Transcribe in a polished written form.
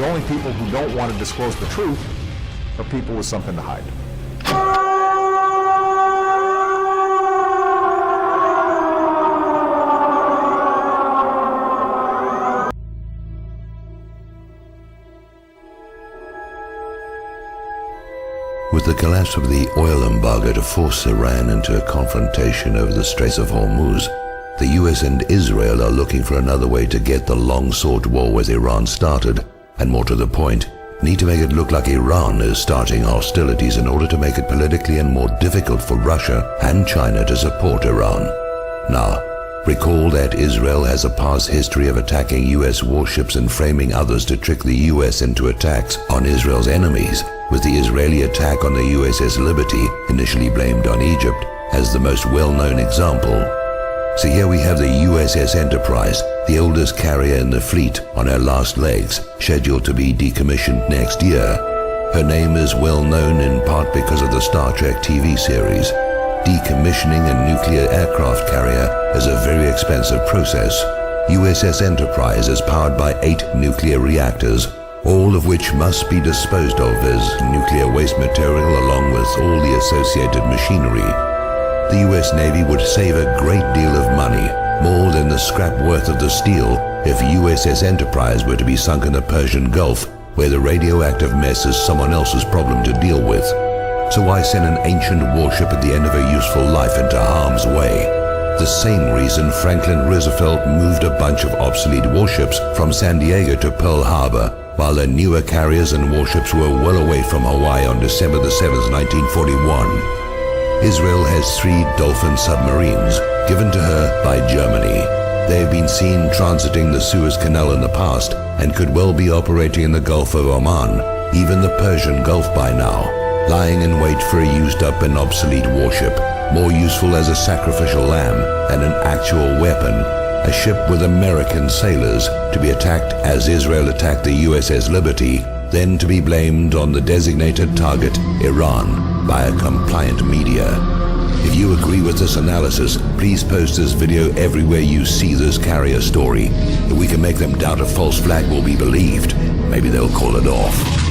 The only people who don't want to disclose the truth are people with something to hide. With the collapse of the oil embargo to force Iran into a confrontation over the Straits of Hormuz, the US and Israel are looking for another way to get the long-sought war with Iran started, and more to the point, need to make it look like Iran is starting hostilities in order to make it politically and more difficult for Russia and China to support Iran. Now, recall that Israel has a past history of attacking US warships and framing others to trick the US into attacks on Israel's enemies, with the Israeli attack on the USS Liberty, initially blamed on Egypt, as the most well-known example. So here we have the USS Enterprise, the oldest carrier in the fleet, on her last legs, scheduled to be decommissioned next year. Her name is well known in part because of the Star Trek TV series. Decommissioning a nuclear aircraft carrier is a very expensive process. USS Enterprise is powered by 8 nuclear reactors, all of which must be disposed of as nuclear waste material along with all the associated machinery. The US Navy would save a great deal of money, more than the scrap worth of the steel, if USS Enterprise were to be sunk in the Persian Gulf, where the radioactive mess is someone else's problem to deal with. So why send an ancient warship at the end of a useful life into harm's way? The same reason Franklin Roosevelt moved a bunch of obsolete warships from San Diego to Pearl Harbor, while their newer carriers and warships were well away from Hawaii on December the 7th, 1941. Israel has 3 Dolphin submarines, given to her by Germany. They have been seen transiting the Suez Canal in the past and could well be operating in the Gulf of Oman, even the Persian Gulf by now, lying in wait for a used-up and obsolete warship, more useful as a sacrificial lamb than an actual weapon, a ship with American sailors to be attacked as Israel attacked the USS Liberty, then to be blamed on the designated target, Iran, by a compliant media. If you agree with this analysis, please post this video everywhere you see this carrier story. If we can make them doubt a false flag will be believed, maybe they'll call it off.